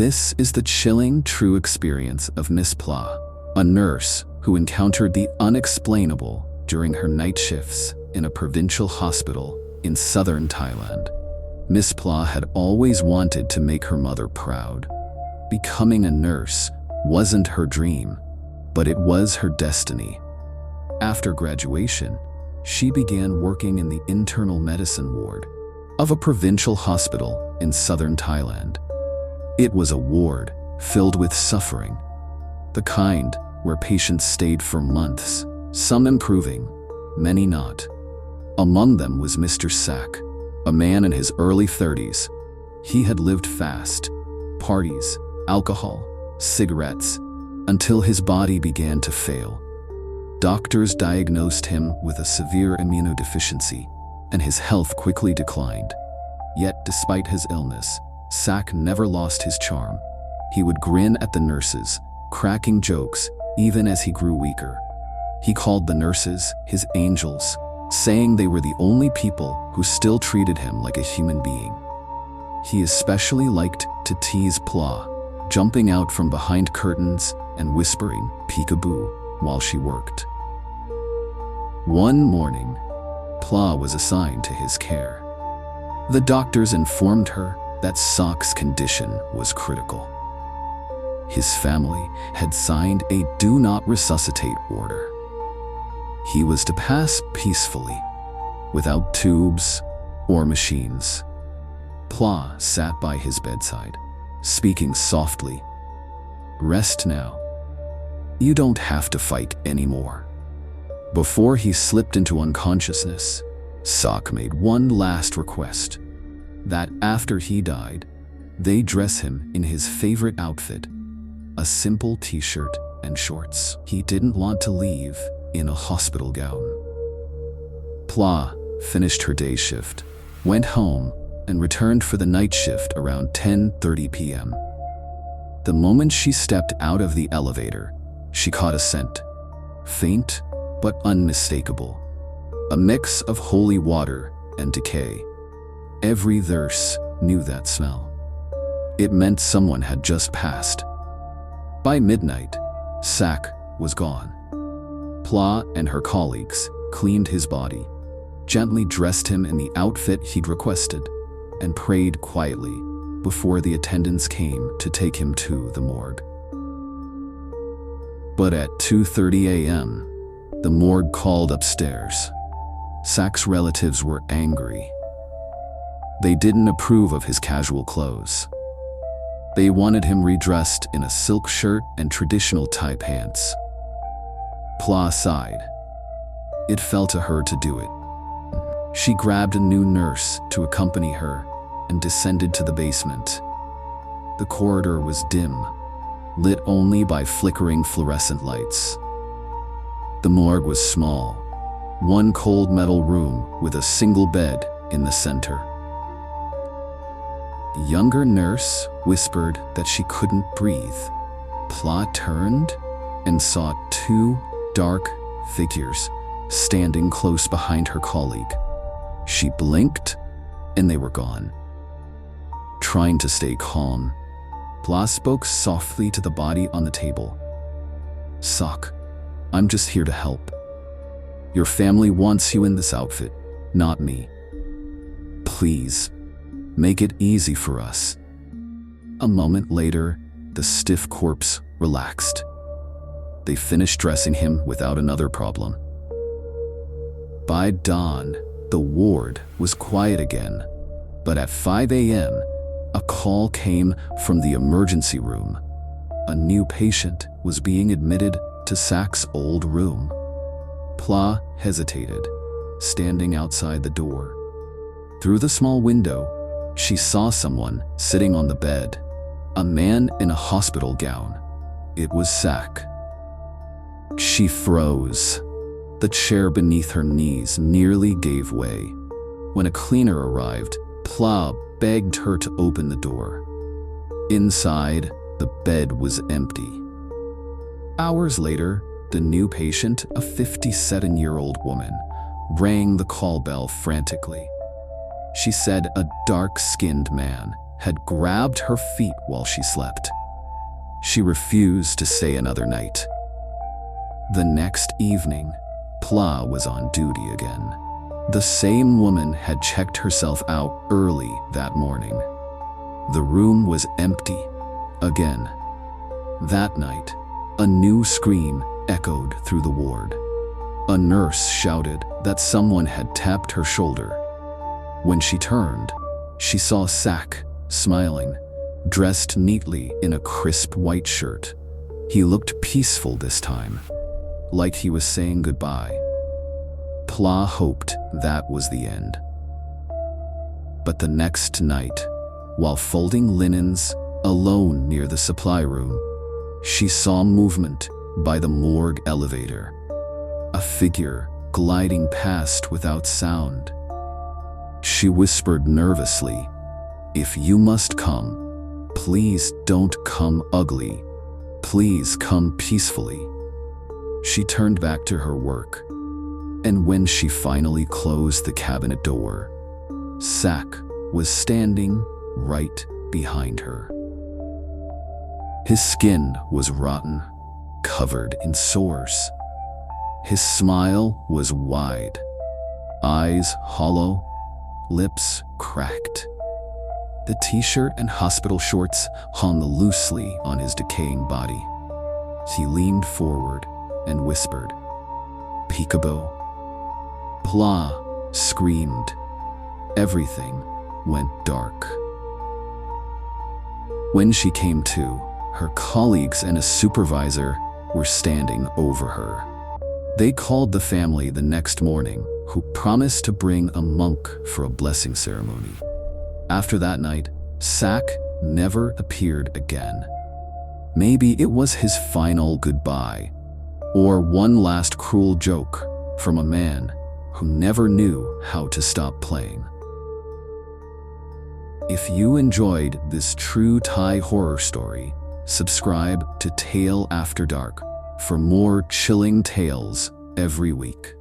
This is the chilling, true experience of Miss Pla, a nurse who encountered the unexplainable during her night shifts in a provincial hospital in southern Thailand. Miss Pla had always wanted to make her mother proud. Becoming a nurse wasn't her dream, but it was her destiny. After graduation, she began working in the internal medicine ward of a provincial hospital in southern Thailand. It was a ward filled with suffering, the kind where patients stayed for months, some improving, many not. Among them was Mr. Sak, a man in his early 30s. He had lived fast, parties, alcohol, cigarettes, until his body began to fail. Doctors diagnosed him with a severe immunodeficiency, and his health quickly declined. Yet, despite his illness, Sak never lost his charm. He would grin at the nurses, cracking jokes even as he grew weaker. He called the nurses his angels, saying they were the only people who still treated him like a human being. He especially liked to tease Pla, jumping out from behind curtains and whispering "Peekaboo" while she worked. One morning, Pla was assigned to his care. The doctors informed her that Sak's condition was critical. His family had signed a "do not resuscitate" order. He was to pass peacefully, without tubes or machines. Pla sat by his bedside, speaking softly. "Rest now. You don't have to fight anymore." Before he slipped into unconsciousness, Sak made one last request, that after he died, they dress him in his favorite outfit, a simple t-shirt and shorts. He didn't want to leave in a hospital gown. Pla finished her day shift, went home, and returned for the night shift around 10:30 p.m. The moment she stepped out of the elevator, she caught a scent, faint but unmistakable, a mix of holy water and decay. Every nurse knew that smell. It meant someone had just passed. By midnight, Sak was gone. Pla and her colleagues cleaned his body, gently dressed him in the outfit he'd requested, and prayed quietly before the attendants came to take him to the morgue. But at 2:30 a.m., the morgue called upstairs. Sak's relatives were angry. They didn't approve of his casual clothes. They wanted him redressed in a silk shirt and traditional Thai pants. Pla sighed. It fell to her to do it. She grabbed a new nurse to accompany her and descended to the basement. The corridor was dim, lit only by flickering fluorescent lights. The morgue was small, one cold metal room with a single bed in the center. The younger nurse whispered that she couldn't breathe. Pla turned and saw two dark figures standing close behind her colleague. She blinked and they were gone. Trying to stay calm, Pla spoke softly to the body on the table. "Sak, I'm just here to help. Your family wants you in this outfit, not me. Please, make it easy for us." A moment later, the stiff corpse relaxed. They finished dressing him without another problem. By dawn, the ward was quiet again, but at 5 a.m., a call came from the emergency room. A new patient was being admitted to Sak's old room. Pla hesitated, standing outside the door. Through the small window, she saw someone sitting on the bed, a man in a hospital gown. It was Sak. She froze. The chair beneath her knees nearly gave way. When a cleaner arrived, Pla begged her to open the door. Inside, the bed was empty. Hours later, the new patient, a 57-year-old woman, rang the call bell frantically. She said a dark-skinned man had grabbed her feet while she slept. She refused to stay another night. The next evening, Pla was on duty again. The same woman had checked herself out early that morning. The room was empty again. That night, a new scream echoed through the ward. A nurse shouted that someone had tapped her shoulder. When she turned, she saw Sack, smiling, dressed neatly in a crisp white shirt. He looked peaceful this time, like he was saying goodbye. Pla hoped that was the end. But the next night, while folding linens alone near the supply room, she saw movement by the morgue elevator. A figure gliding past without sound. She whispered nervously, "If you must come, please don't come ugly. Please come peacefully." She turned back to her work, and when she finally closed the cabinet door, Sack was standing right behind her. His skin was rotten, covered in sores. His smile was wide, eyes hollow, lips cracked. The t-shirt and hospital shorts hung loosely on his decaying body. He leaned forward and whispered, "Peekaboo." Pla screamed. Everything went dark. When she came to, her colleagues and a supervisor were standing over her. They called the family the next morning, who promised to bring a monk for a blessing ceremony. After that night, Sack never appeared again. Maybe it was his final goodbye, or one last cruel joke from a man who never knew how to stop playing. If you enjoyed this true Thai horror story, subscribe to Tale After Dark for more chilling tales every week.